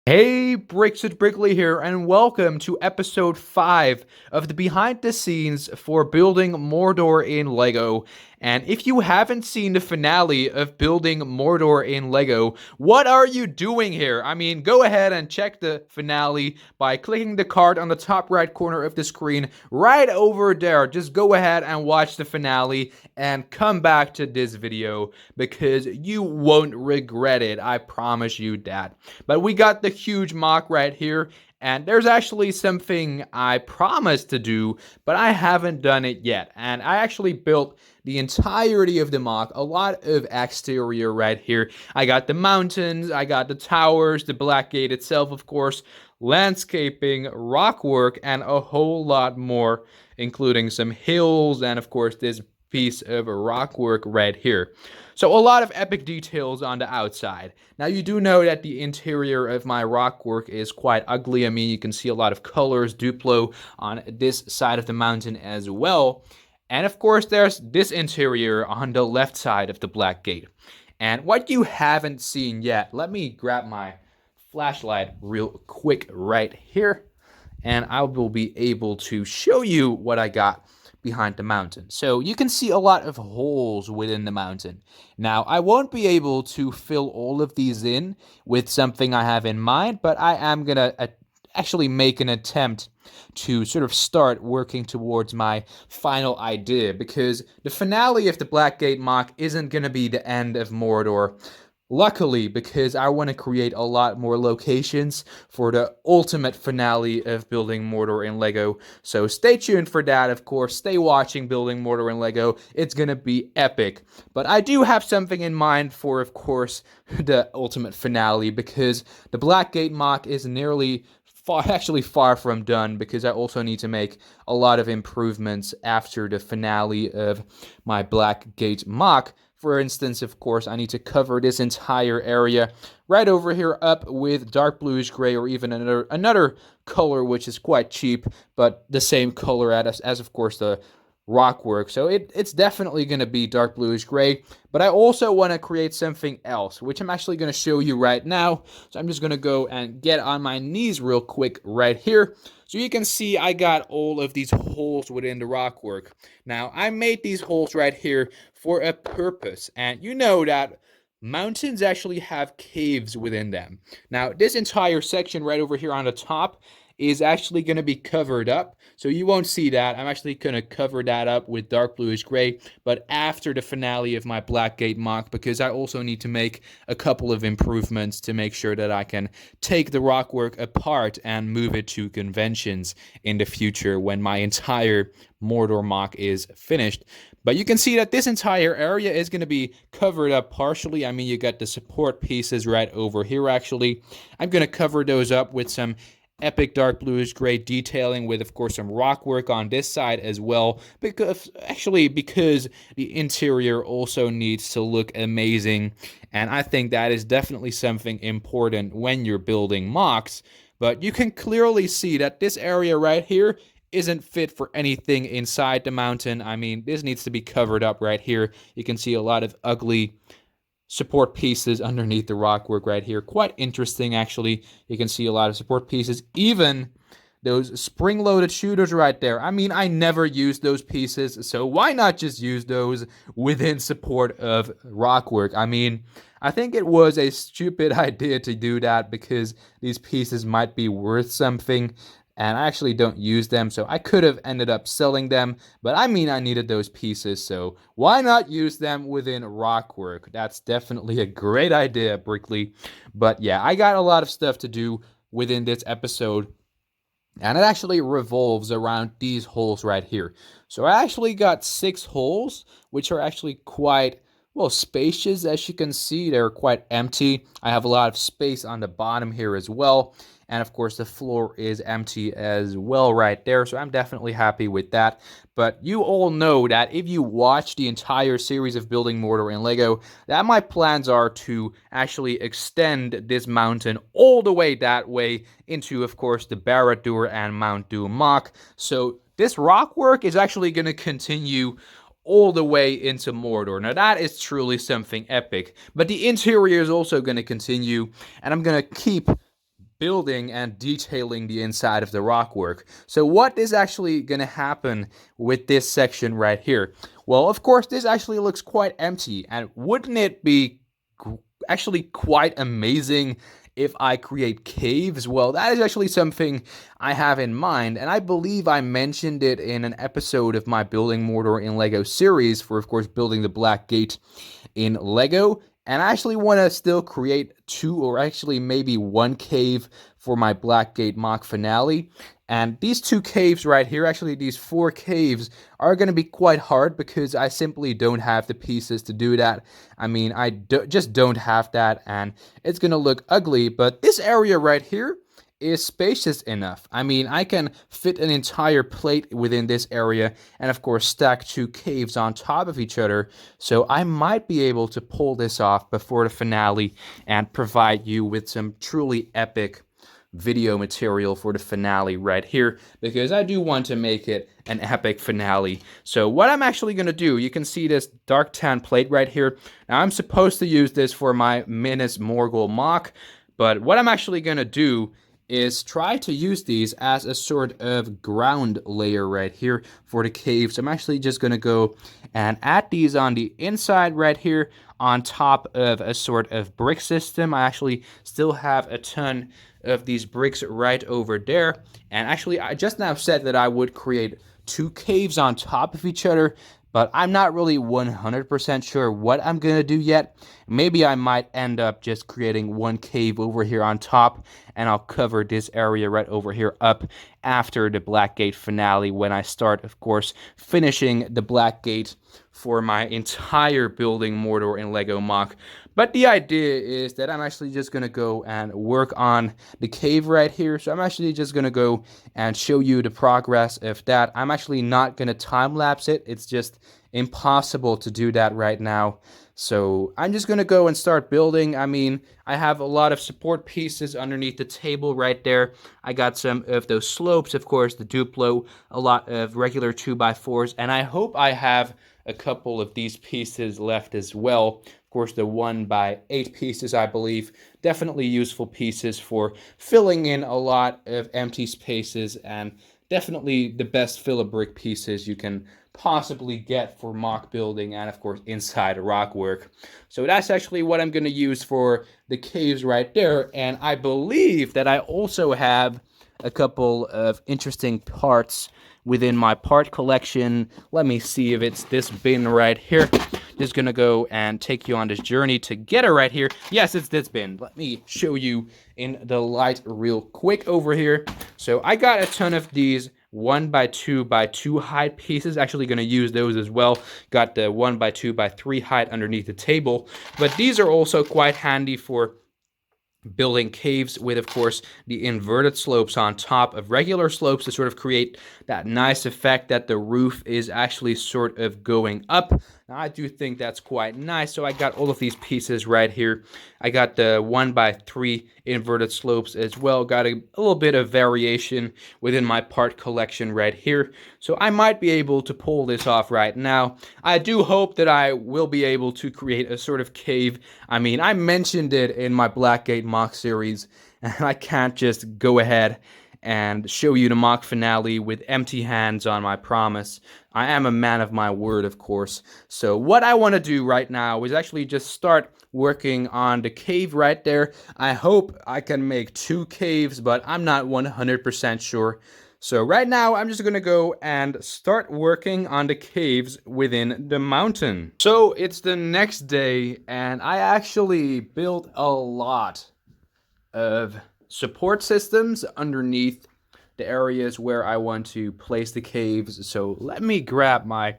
Hey, Bricks and Brickley here, and welcome to episode 5 of the behind the scenes for building Mordor in LEGO. And if you haven't seen the finale of building Mordor in LEGO, what are you doing here? I mean, go ahead and check the finale by clicking the card on the top right corner of the screen right over there. Just go ahead and watch the finale and come back to this video because you won't regret it. I promise you that. But we got the huge MOC right here. And there's actually something I promised to do, but I haven't done it yet. And I actually built the entirety of the MOC, a lot of exterior right here. I got the mountains, I got the towers, the Black Gate itself, of course, landscaping, rockwork, and a whole lot more, including some hills and, of course, this piece of rockwork right here. So a lot of epic details on the outside. Now you do know that the interior of my rockwork is quite ugly. I mean, you can see a lot of colors, Duplo on this side of the mountain as well. And of course, there's this interior on the left side of the Black Gate. And what you haven't seen yet, let me grab my flashlight real quick right here, and I will be able to show you what I got behind the mountain. So you can see a lot of holes within the mountain. Now, I won't be able to fill all of these in with something I have in mind, but I am going to actually make an attempt to sort of start working towards my final idea, because the finale of the Black Gate MOC isn't going to be the end of Mordor. Luckily, because I want to create a lot more locations for the ultimate finale of building Mordor in LEGO. So stay tuned for that, of course. Stay watching building Mordor in LEGO. It's going to be epic. But I do have something in mind for, of course, the ultimate finale, because the Black Gate MOC is nearly far from done, because I also need to make a lot of improvements after the finale of my Black Gate MOC. For instance, of course, I need to cover this entire area right over here up with dark bluish gray, or even another color which is quite cheap, but the same color as of course the rockwork. So it's definitely going to be dark bluish gray, but I also want to create something else, which I'm actually going to show you right now. So I'm just going to go and get on my knees real quick right here. So you can see I got all of these holes within the rockwork. Now, I made these holes right here for a purpose, and you know that mountains actually have caves within them. Now, this entire section right over here on the top is actually going to be covered up, so you won't see that. I'm actually going to cover that up with dark bluish gray, but after the finale of my Black Gate MOC, because I also need to make a couple of improvements to make sure that I can take the rockwork apart and move it to conventions in the future when my entire Mordor MOC is finished. But you can see that this entire area is going to be covered up partially. I mean, you got the support pieces right over here, actually. I'm going to cover those up with some epic dark bluish gray detailing, with of course some rock work on this side as well, because the interior also needs to look amazing, and I think that is definitely something important when you're building MOCs. But you can clearly see that this area right here isn't fit for anything inside the mountain. I mean, this needs to be covered up right here. You can see a lot of ugly support pieces underneath the rockwork right here. Quite interesting, actually. You can see a lot of support pieces, even those spring-loaded shooters right there. I mean, I never used those pieces, so why not just use those within support of rockwork? I mean, I think it was a stupid idea to do that, because these pieces might be worth something, and I actually don't use them, so I could have ended up selling them, but I mean, I needed those pieces, so why not use them within rockwork? That's definitely a great idea, Brickley. But yeah, I got a lot of stuff to do within this episode, and it actually revolves around these holes right here. So I actually got 6 holes, which are actually quite, well, spacious. As you can see, they're quite empty. I have a lot of space on the bottom here as well. And of course, the floor is empty as well right there. So I'm definitely happy with that. But you all know that if you watch the entire series of building Mordor in LEGO, that my plans are to actually extend this mountain all the way that way into, of course, the Barad-dûr and Mount Doom MOC. So this rockwork is actually going to continue all the way into Mordor. Now that is truly something epic. But the interior is also going to continue, and I'm going to keep building and detailing the inside of the rockwork. So what is actually going to happen with this section right here? Well, of course, this actually looks quite empty, and wouldn't it be actually quite amazing if I create caves? Well, that is actually something I have in mind, and I believe I mentioned it in an episode of my Building Mordor in LEGO series for, of course, building the Black Gate in LEGO. And I actually want to still create 2 or actually maybe 1 cave for my Black Gate MOC finale. And these 2 caves right here, actually these 4 caves, are going to be quite hard because I simply don't have the pieces to do that. I mean, just don't have that, and it's going to look ugly. But this area right here is spacious enough. I mean, I can fit an entire plate within this area and of course stack 2 caves on top of each other. So I might be able to pull this off before the finale and provide you with some truly epic video material for the finale right here, because I do want to make it an epic finale. So what I'm actually going to do, you can see this dark tan plate right here. Now I'm supposed to use this for my Minas Morgul MOC, but what I'm actually going to do is try to use these as a sort of ground layer right here for the cave. So I'm actually just going to go and add these on the inside right here on top of a sort of brick system. I actually still have a ton of these bricks right over there. And actually, I just now said that I would create 2 caves on top of each other, but I'm not really 100% sure what I'm going to do yet. Maybe I might end up just creating 1 cave over here on top, and I'll cover this area right over here up after the Black Gate finale, when I start, of course, finishing the Black Gate for my entire Building Mordor in LEGO MOC. But the idea is that I'm actually just going to go and work on the cave right here. So I'm actually just going to go and show you the progress of that. I'm actually not going to time-lapse it. It's just impossible to do that right now. So I'm just going to go and start building. I mean, I have a lot of support pieces underneath the table right there. I got some of those slopes, of course, the Duplo, a lot of regular 2x4s, and I hope I have a couple of these pieces left as well. Of course, the 1x8 pieces, I believe, definitely useful pieces for filling in a lot of empty spaces, and definitely the best filler brick pieces you can possibly get for MOC building and, of course, inside rockwork. So that's actually what I'm going to use for the caves right there, and I believe that I also have a couple of interesting parts within my part collection. Let me see if it's this bin right here. Just gonna go and take you on this journey to get it right here. Yes, it's this bin. Let me show you in the light real quick over here. So I got a ton of these 1x2x2 height pieces. Actually gonna use those as well. Got the 1x2x3 height underneath the table. But these are also quite handy for building caves with, of course, the inverted slopes on top of regular slopes to sort of create that nice effect that the roof is actually sort of going up. Now, I do think that's quite nice. So I got all of these pieces right here. I got the 1x3 inverted slopes as well. Got a little bit of variation within my part collection right here. So I might be able to pull this off right now. I do hope that I will be able to create a sort of cave. I mean, I mentioned it in my Black Gate MOC series, and I can't just go ahead and show you the MOC finale with empty hands on my promise. I am a man of my word, of course. So what I want to do right now is actually just start working on the cave right there. I hope I can make 2 caves, but I'm not 100% sure. So right now, I'm just going to go and start working on the caves within the mountain. So it's the next day, and I actually built a lot of support systems underneath the areas where I want to place the caves. So let me grab my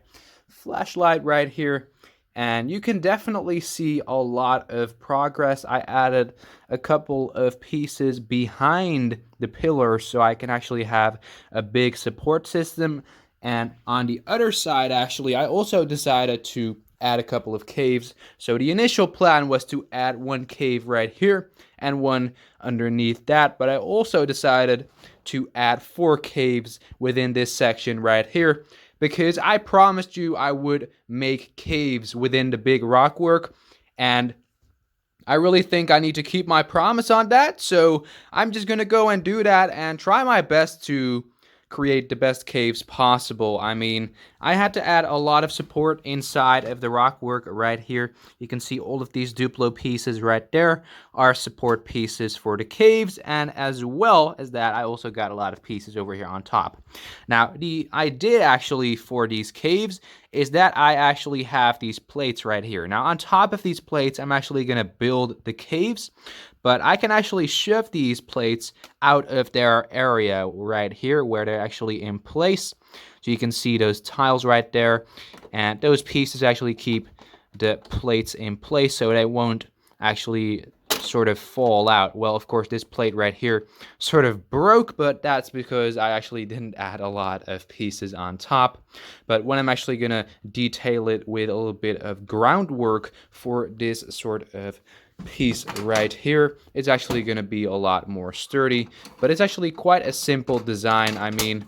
flashlight right here, and you can definitely see a lot of progress. I added a couple of pieces behind the pillar so I can actually have a big support system. And on the other side, actually, I also decided to add a couple of caves. So the initial plan was to add 1 cave right here and 1 underneath that, but I also decided to add 4 caves within this section right here, because I promised you I would make caves within the big rockwork, and I really think I need to keep my promise on that, so I'm just gonna go and do that and try my best to create the best caves possible. I mean, I had to add a lot of support inside of the rock work right here. You can see all of these Duplo pieces right there are support pieces for the caves, and as well as that, I also got a lot of pieces over here on top. Now, the idea actually for these caves is that I actually have these plates right here. Now, on top of these plates, I'm actually going to build the caves, but I can actually shove these plates out of their area right here where they're actually in place. So you can see those tiles right there, and those pieces actually keep the plates in place so they won't actually sort of fall out. Well, of course, this plate right here sort of broke, but that's because I actually didn't add a lot of pieces on top. But when I'm actually gonna detail it with a little bit of groundwork for this sort of piece right here, it's actually gonna be a lot more sturdy, but it's actually quite a simple design. I mean,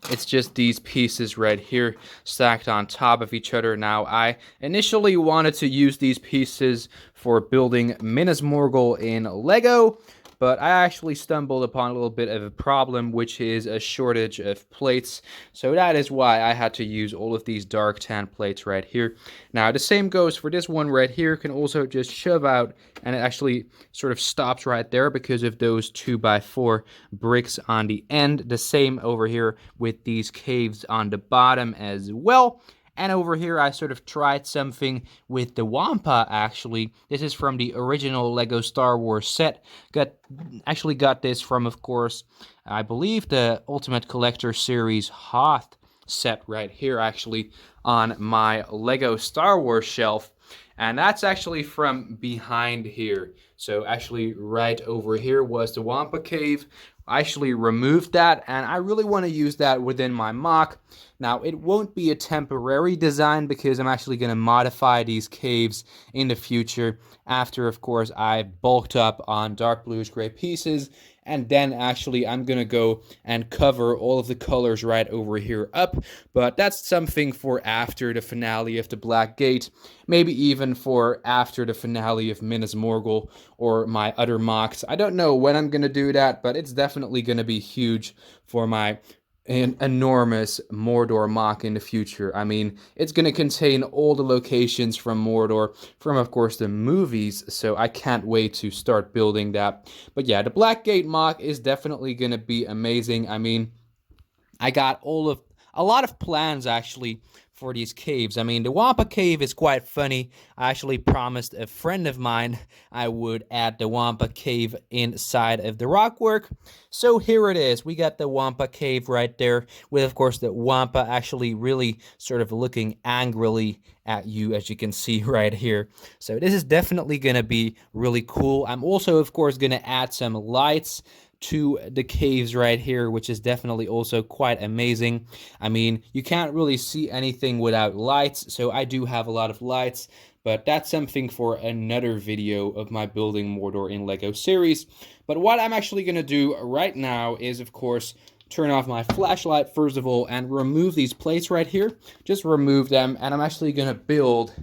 it's just these pieces right here stacked on top of each other. Now, I initially wanted to use these pieces for building Minas Morgul in LEGO, but I actually stumbled upon a little bit of a problem, which is a shortage of plates. So that is why I had to use all of these dark tan plates right here. Now, the same goes for this one right here. You can also just shove out, and it actually sort of stops right there because of those 2x4 bricks on the end. The same over here with these caves on the bottom as well. And over here, I sort of tried something with the Wampa, actually. This is from the original LEGO Star Wars set. Actually got this from, of course, I believe the Ultimate Collector Series Hoth set right here, actually, on my LEGO Star Wars shelf. And that's actually from behind here. So actually right over here was the Wampa Cave. I actually removed that, and I really want to use that within my MOC. Now, it won't be a temporary design because I'm actually going to modify these caves in the future after, of course, I've bulked up on dark bluish gray pieces, and then actually I'm going to go and cover all of the colors right over here up, but that's something for after the finale of the Black Gate, maybe even for after the finale of Minas Morgul or my other MOCs. I don't know when I'm going to do that, but it's definitely going to be huge for my an enormous Mordor MOC in the future. I mean, it's going to contain all the locations from Mordor, from, of course, the movies, so I can't wait to start building that. But yeah, the Black Gate MOC is definitely going to be amazing. I mean, I got a lot of plans, actually, for these caves. I mean, the Wampa Cave is quite funny. I actually promised a friend of mine I would add the Wampa Cave inside of the rockwork. So here it is. We got the Wampa Cave right there with, of course, the Wampa actually really sort of looking angrily at you, as you can see right here. So this is definitely going to be really cool. I'm also, of course, going to add some lights to the caves right here, which is definitely also quite amazing. I mean, you can't really see anything without lights, so I do have a lot of lights, but that's something for another video of my building Mordor in LEGO series. But what I'm actually going to do right now is, of course, turn off my flashlight first of all and remove these plates right here. Just remove them, and I'm actually going to build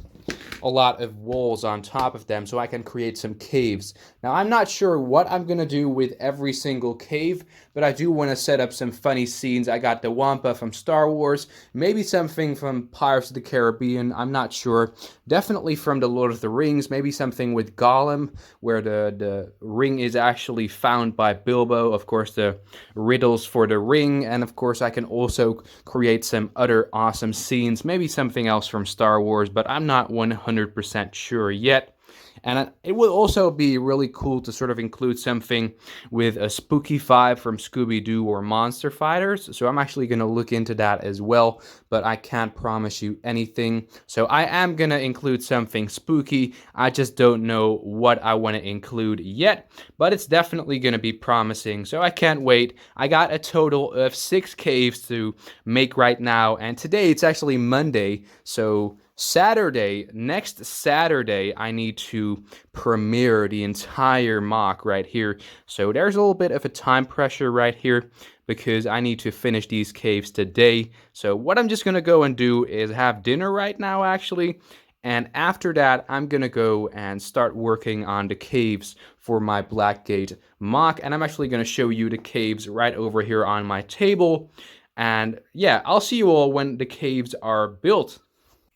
a lot of walls on top of them so I can create some caves. Now, I'm not sure what I'm going to do with every single cave, but I do want to set up some funny scenes. I got the Wampa from Star Wars, maybe something from Pirates of the Caribbean, I'm not sure. Definitely from the Lord of the Rings, maybe something with Gollum, where the ring is actually found by Bilbo. Of course, the riddles for the ring, and of course I can also create some other awesome scenes, maybe something else from Star Wars, but I'm not 100% sure yet. And it will also be really cool to sort of include something with a spooky vibe from Scooby-Doo or Monster Fighters. So I'm actually going to look into that as well, but I can't promise you anything. So I am going to include something spooky. I just don't know what I want to include yet, but it's definitely going to be promising. So I can't wait. I got a total of 6 caves to make right now, and today it's actually Monday, so next Saturday, I need to premiere the entire MOC right here. So there's a little bit of a time pressure right here because I need to finish these caves today. So what I'm just going to go and do is have dinner right now, actually, And after that, I'm going to go and start working on the caves for my Black Gate MOC. And I'm actually going to show you the caves right over here on my table. And yeah, I'll see you all when the caves are built.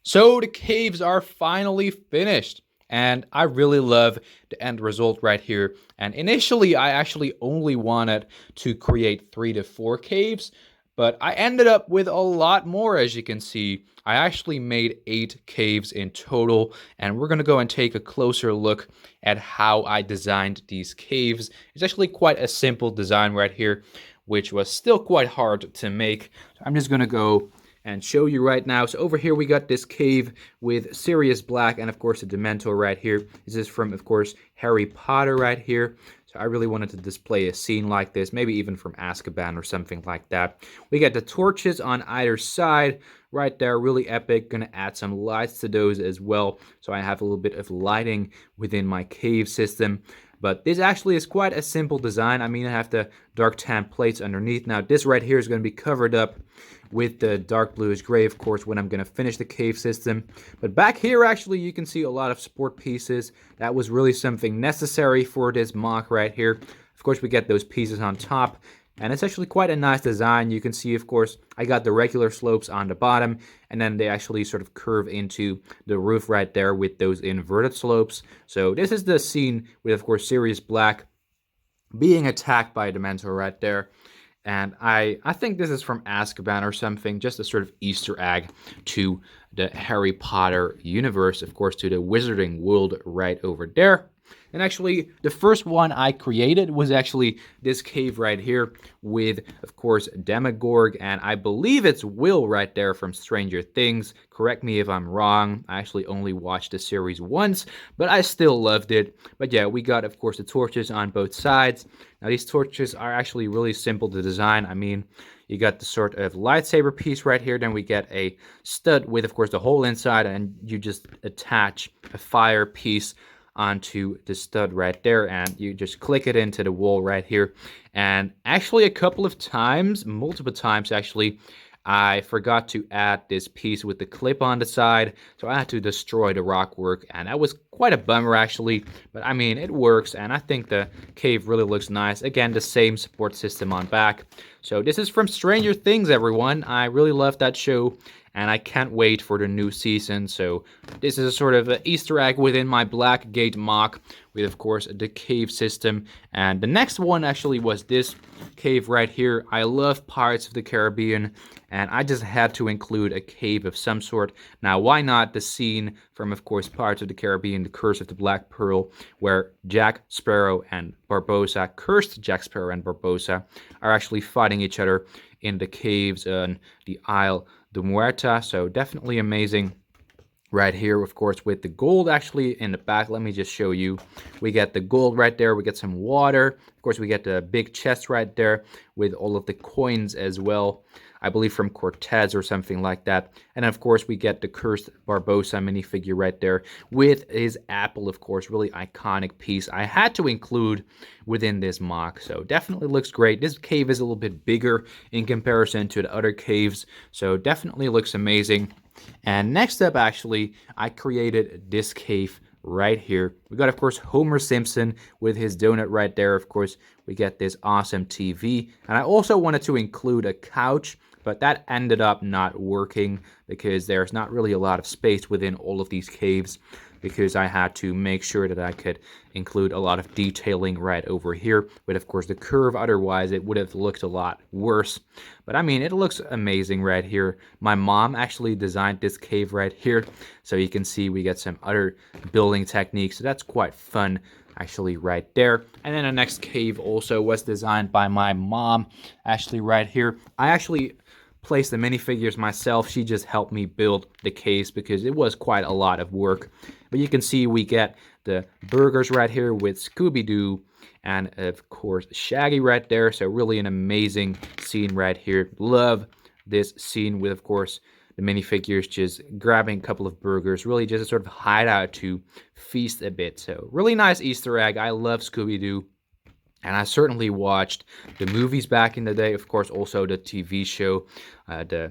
So the caves are finally finished. And I really love the end result right here. And initially, I actually only wanted to create 3 to 4 caves, but I ended up with a lot more, as you can see. I actually made 8 caves in total, and we're going to go and take a closer look at how I designed these caves. It's actually quite a simple design right here, which was still quite hard to make. So I'm just going to go and show you right now. So over here we got this cave with Sirius Black and of course a Dementor right here. This is from, of course, Harry Potter right here. So I really wanted to display a scene like this, maybe even from Azkaban or something like that. We got the torches on either side right there, really epic. Gonna add some lights to those as well, so I have a little bit of lighting within my cave system. But this actually is quite a simple design. I mean, I have the dark tan plates underneath. Now this right here is going to be covered up with the dark bluish gray, of course, when I'm going to finish the cave system. But back here, actually, you can see a lot of support pieces. That was really something necessary for this MOC right here. Of course, we get those pieces on top. And it's actually quite a nice design. You can see, of course, I got the regular slopes on the bottom, and then they actually sort of curve into the roof right there with those inverted slopes. So this is the scene with, of course, Sirius Black being attacked by a Dementor right there. And I think this is from Azkaban or something, just a sort of Easter egg to the Harry Potter universe, of course, to the wizarding world right over there. And actually, the first one I created was actually this cave right here with, of course, Demogorg, and I believe it's Will right there from Stranger Things. Correct me if I'm wrong. I actually only watched the series once, but I still loved it. But yeah, we got, of course, the torches on both sides. Now, these torches are actually really simple to design. I mean, you got the sort of lightsaber piece right here. Then we get a stud with, of course, the hole inside, and you just attach a fire piece onto the stud right there, and you just click it into the wall right here. And actually a couple of times, multiple times actually, I forgot to add this piece with the clip on the side, so I had to destroy the rockwork, and that was quite a bummer actually, but I mean, it works, and I think the cave really looks nice. Again, the same support system on back. So this is from Stranger Things, everyone. I really love that show, and I can't wait for the new season. So this is a sort of an Easter egg within my Black Gate MOC with, of course, the cave system. And the next one actually was this cave right here. I love Pirates of the Caribbean, and I just had to include a cave of some sort. Now, why not the scene from, of course, Pirates of the Caribbean, The Curse of the Black Pearl, where Jack Sparrow and Barbossa, cursed Jack Sparrow and Barbossa, are actually fighting each other in the caves on the Isle de Muerta. So definitely amazing right here, of course, with the gold actually in the back. Let me just show you. We get the gold right there. We get some water. Of course, we get the big chest right there with all of the coins as well. I believe from Cortez or something like that. And of course, we get the cursed Barbossa minifigure right there with his apple, of course, really iconic piece I had to include within this MOC. So definitely looks great. This cave is a little bit bigger in comparison to the other caves, so definitely looks amazing. And next up, actually, I created this cave right here. We got, of course, Homer Simpson with his donut right there. Of course, we get this awesome TV. And I also wanted to include a couch, but that ended up not working because there's not really a lot of space within all of these caves, because I had to make sure that I could include a lot of detailing right over here with, of course, the curve. Otherwise, it would have looked a lot worse. But I mean, it looks amazing right here. My mom actually designed this cave right here. So you can see we get some other building techniques. So that's quite fun actually right there. And then the next cave also was designed by my mom actually right here. I actually placed the minifigures myself. She just helped me build the case because it was quite a lot of work. But you can see we get the burgers right here with Scooby-Doo and, of course, Shaggy right there. So really an amazing scene right here. Love this scene with, of course, the minifigures just grabbing a couple of burgers. Really just a sort of hideout to feast a bit. So really nice Easter egg. I love Scooby-Doo. And I certainly watched the movies back in the day, of course, also the TV show, the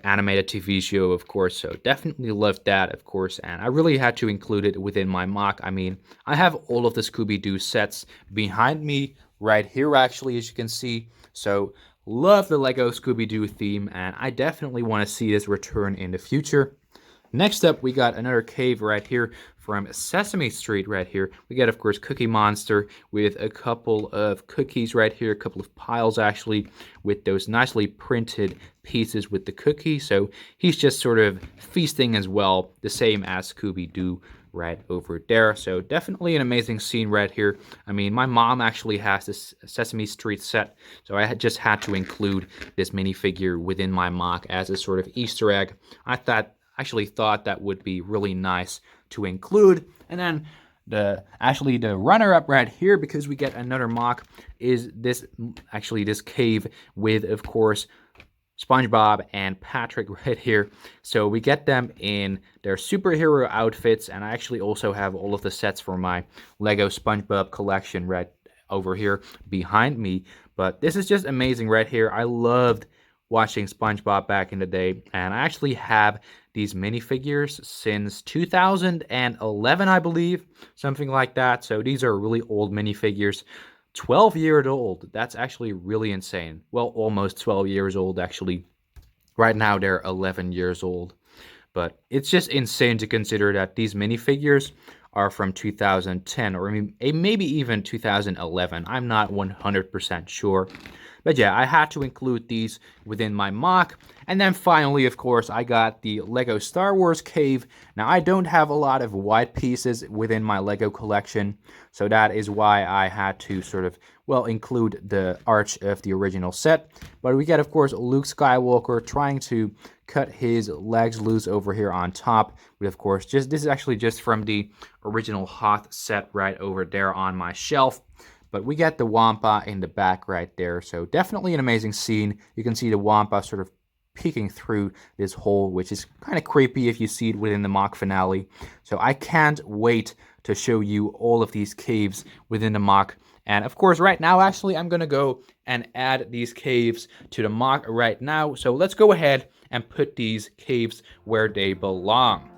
animated TV show, of course. So definitely loved that, of course. And I really had to include it within my mock. I mean, I have all of the Scooby-Doo sets behind me right here, actually, as you can see. So love the Lego Scooby-Doo theme, and I definitely want to see this return in the future. Next up, we got another cave right here from Sesame Street right here. We got, of course, Cookie Monster with a couple of cookies right here, a couple of piles actually with those nicely printed pieces with the cookie. So he's just sort of feasting as well, the same as Scooby-Doo right over there. So definitely an amazing scene right here. I mean, my mom actually has this Sesame Street set, so I just had to include this minifigure within my mock as a sort of Easter egg. I actually thought that would be really nice to include. And then the runner-up right here, because we get another mock, is this cave with, of course, SpongeBob and Patrick right here. So we get them in their superhero outfits, and I actually also have all of the sets for my Lego SpongeBob collection right over here behind me. But this is just amazing right here. I loved watching SpongeBob back in the day, and I actually have these minifigures since 2011, I believe, something like that. So these are really old minifigures, 12 years old. That's actually really insane. Well, almost 12 years old, actually. Right now, they're 11 years old. But it's just insane to consider that these minifigures are from 2010 or maybe even 2011. I'm not 100% sure. But yeah, I had to include these within my mock. And then finally, of course, I got the Lego Star Wars cave. Now, I don't have a lot of white pieces within my Lego collection, so that is why I had to sort of, well, include the arch of the original set. But we get, of course, Luke Skywalker trying to cut his legs loose over here on top. But of course, this is actually just from the original Hoth set right over there on my shelf. But we get the Wampa in the back right there. So definitely an amazing scene. You can see the Wampa sort of peeking through this hole, which is kind of creepy if you see it within the mock finale. So I can't wait to show you all of these caves within the mock. And of course, right now, actually, I'm going to go and add these caves to the mock right now. So let's go ahead and put these caves where they belong.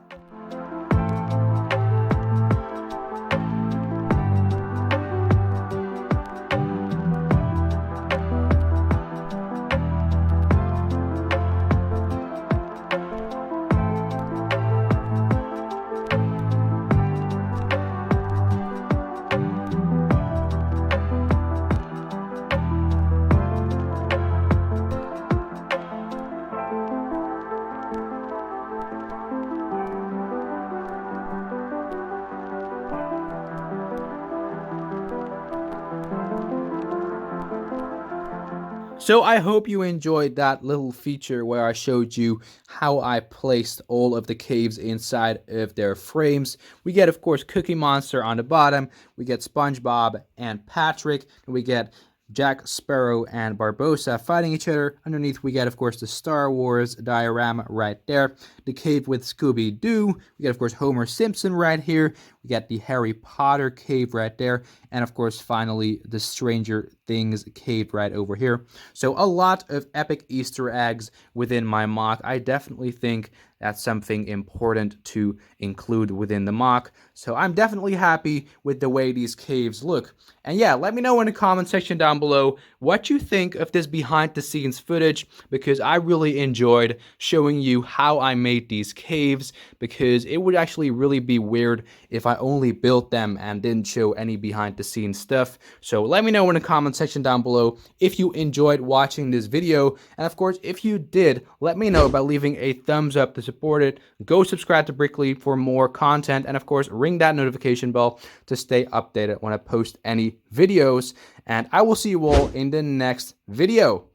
So I hope you enjoyed that little feature where I showed you how I placed all of the caves inside of their frames. We get, of course, Cookie Monster on the bottom. We get SpongeBob and Patrick. And we get Jack Sparrow and Barbossa fighting each other. Underneath, we get, of course, the Star Wars diorama right there. The cave with Scooby-Doo. We get, of course, Homer Simpson right here. We get the Harry Potter cave right there. And, of course, finally, the Stranger Things cave right over here. So a lot of epic Easter eggs within my mock. I definitely think that's something important to include within the mock. So I'm definitely happy with the way these caves look. And yeah, let me know in the comment section down below what you think of this behind the scenes footage, because I really enjoyed showing you how I made these caves, because it would actually really be weird if I only built them and didn't show any behind the scenes stuff. So let me know in the comment section down below if you enjoyed watching this video. And of course, if you did, let me know by leaving a thumbs up to support it. Go subscribe to Brickley for more content, and of course, ring that notification bell to stay updated when I post any videos. And I will see you all in the next video.